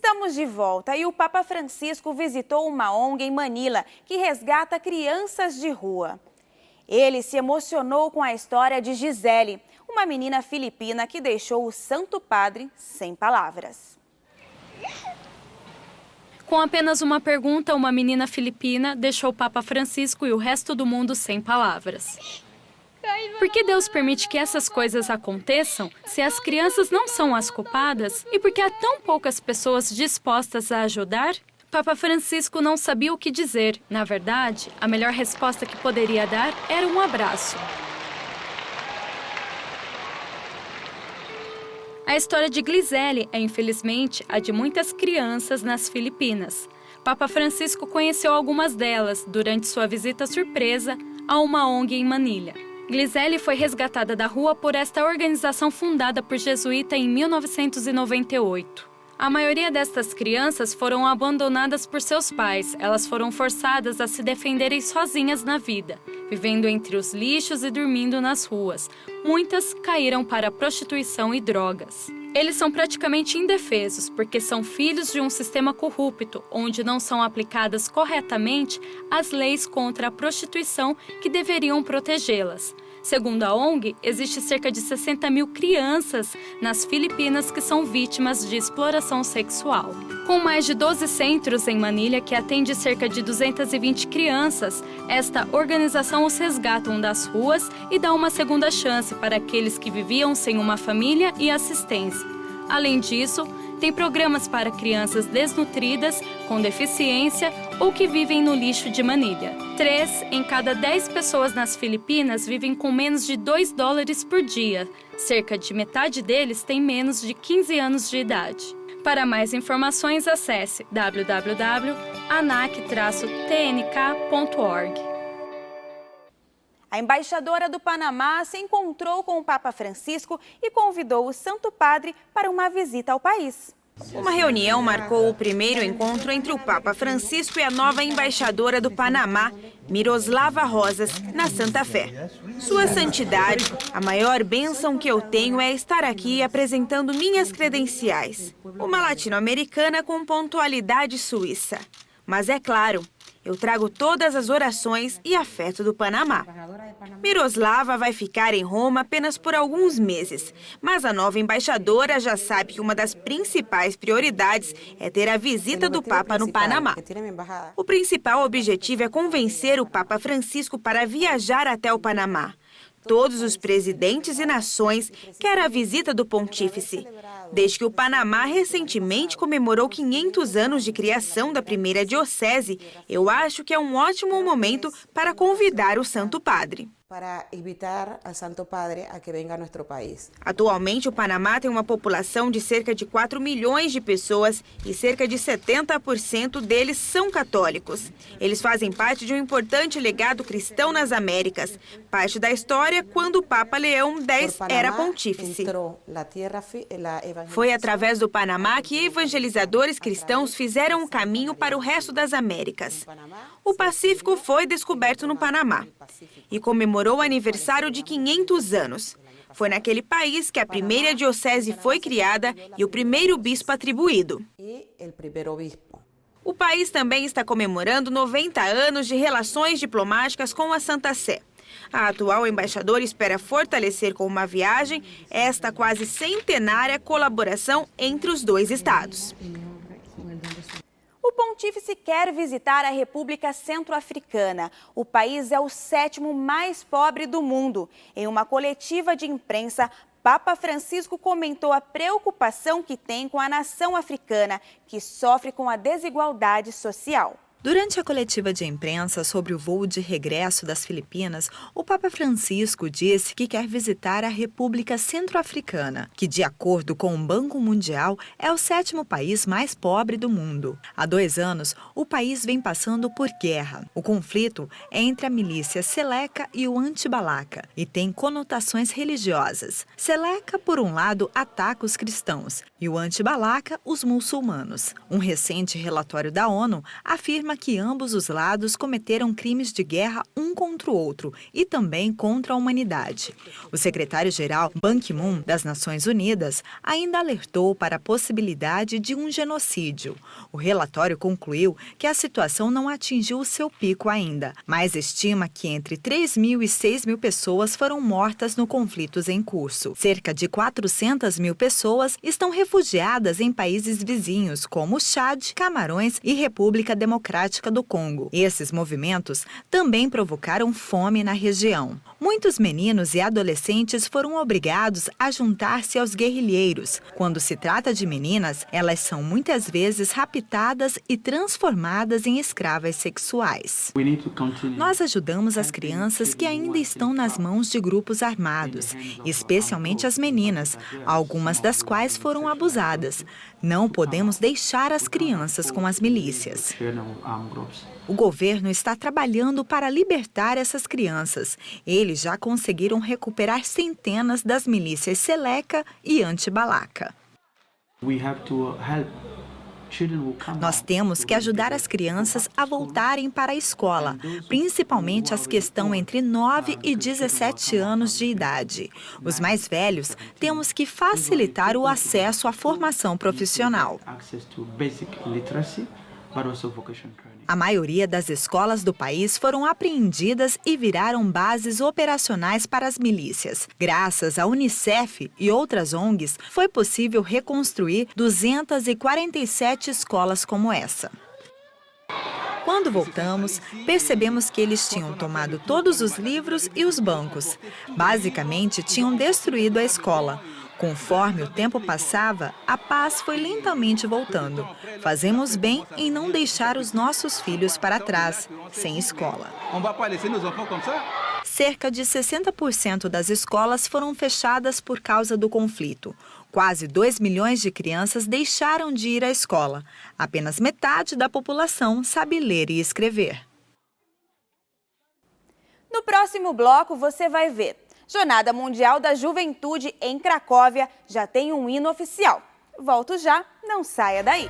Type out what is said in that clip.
Estamos de volta e o Papa Francisco visitou uma ONG em Manila que resgata crianças de rua. Ele se emocionou com a história de Gisele, uma menina filipina que deixou o Santo Padre sem palavras. Com apenas uma pergunta, uma menina filipina deixou o Papa Francisco e o resto do mundo sem palavras. Por que Deus permite que essas coisas aconteçam se as crianças não são as culpadas e por que há tão poucas pessoas dispostas a ajudar? Papa Francisco não sabia o que dizer. Na verdade, a melhor resposta que poderia dar era um abraço. A história de Gisele é, infelizmente, a de muitas crianças nas Filipinas. Papa Francisco conheceu algumas delas durante sua visita surpresa a uma ONG em Manilha. Gisele foi resgatada da rua por esta organização fundada por jesuíta em 1998. A maioria destas crianças foram abandonadas por seus pais. Elas foram forçadas a se defenderem sozinhas na vida, vivendo entre os lixos e dormindo nas ruas. Muitas caíram para a prostituição e drogas. Eles são praticamente indefesos porque são filhos de um sistema corrupto, onde não são aplicadas corretamente as leis contra a prostituição que deveriam protegê-las. Segundo a ONG, existe cerca de 60 mil crianças nas Filipinas que são vítimas de exploração sexual. Com mais de 12 centros em Manilha que atende cerca de 220 crianças, esta organização os resgata das ruas e dá uma segunda chance para aqueles que viviam sem uma família e assistência. Além disso, tem programas para crianças desnutridas, com deficiência ou que vivem no lixo de Manilha. 3 em cada 10 pessoas nas Filipinas vivem com menos de $2 por dia. Cerca de metade deles tem menos de 15 anos de idade. Para mais informações, acesse www.anac-tnk.org. A embaixadora do Panamá se encontrou com o Papa Francisco e convidou o Santo Padre para uma visita ao país. Uma reunião marcou o primeiro encontro entre o Papa Francisco e a nova embaixadora do Panamá, Miroslava Rosas, na Santa Fé. Sua Santidade, a maior bênção que eu tenho é estar aqui apresentando minhas credenciais. Uma latino-americana com pontualidade suíça. Mas é claro, eu trago todas as orações e afeto do Panamá. Miroslava vai ficar em Roma apenas por alguns meses, mas a nova embaixadora já sabe que uma das principais prioridades é ter a visita do Papa no Panamá. O principal objetivo é convencer o Papa Francisco para viajar até o Panamá. Todos os presidentes e nações querem a visita do pontífice. Desde que o Panamá recentemente comemorou 500 anos de criação da primeira diocese, eu acho que é um ótimo momento para convidar o Santo Padre. Para invitar al Santo Padre a que venga a nosso país. Atualmente, o Panamá tem uma população de cerca de 4 milhões de pessoas e cerca de 70% deles são católicos. Eles fazem parte de um importante legado cristão nas Américas, parte da história quando o Papa Leão X era pontífice. Foi através do Panamá que evangelizadores cristãos fizeram o caminho para o resto das Américas. O Pacífico foi descoberto no Panamá e comemorou o aniversário de 500 anos. Foi naquele país que a primeira diocese foi criada e o primeiro bispo atribuído. O país também está comemorando 90 anos de relações diplomáticas com a Santa Sé. A atual embaixadora espera fortalecer com uma viagem esta quase centenária colaboração entre os dois estados. O pontífice quer visitar a República Centro-Africana. O país é o 7º mais pobre do mundo. Em uma coletiva de imprensa, Papa Francisco comentou a preocupação que tem com a nação africana, que sofre com a desigualdade social. Durante a coletiva de imprensa sobre o voo de regresso das Filipinas, o Papa Francisco disse que quer visitar a República Centro-Africana, que, de acordo com o Banco Mundial, é o 7º país mais pobre do mundo. Há 2 anos, o país vem passando por guerra. O conflito é entre a milícia Seleka e o Anti-Balaka e tem conotações religiosas. Seleka, por um lado, ataca os cristãos e o Anti-Balaka os muçulmanos. Um recente relatório da ONU afirma afirma que ambos os lados cometeram crimes de guerra um contra o outro e também contra a humanidade. O secretário-geral Ban Ki-moon das Nações Unidas ainda alertou para a possibilidade de um genocídio. O relatório concluiu que a situação não atingiu o seu pico ainda, mas estima que entre 3.000 e 6.000 pessoas foram mortas no conflitos em curso. Cerca de 400.000 pessoas estão refugiadas em países vizinhos, como Chad, Camarões e República Democrática do Congo. Esses movimentos também provocaram fome na região. Muitos meninos e adolescentes foram obrigados a juntar-se aos guerrilheiros. Quando se trata de meninas, elas são muitas vezes raptadas e transformadas em escravas sexuais. Nós ajudamos as crianças que ainda estão nas mãos de grupos armados, especialmente as meninas, algumas das quais foram abusadas. Não podemos deixar as crianças com as milícias. O governo está trabalhando para libertar essas crianças. Eles já conseguiram recuperar centenas das milícias Seleka e Anti-Balaka. Nós temos que ajudar as crianças a voltarem para a escola, principalmente as que estão entre 9 e 17 anos de idade. Os mais velhos, temos que facilitar o acesso à formação profissional. A maioria das escolas do país foram apreendidas e viraram bases operacionais para as milícias. Graças à Unicef e outras ONGs, foi possível reconstruir 247 escolas como essa. Quando voltamos, percebemos que eles tinham tomado todos os livros e os bancos. Basicamente, tinham destruído a escola. Conforme o tempo passava, a paz foi lentamente voltando. Fazemos bem em não deixar os nossos filhos para trás, sem escola. Cerca de 60% das escolas foram fechadas por causa do conflito. Quase 2 milhões de crianças deixaram de ir à escola. Apenas metade da população sabe ler e escrever. No próximo bloco, você vai ver. Jornada Mundial da Juventude em Cracóvia já tem um hino oficial. Volto já, não saia daí.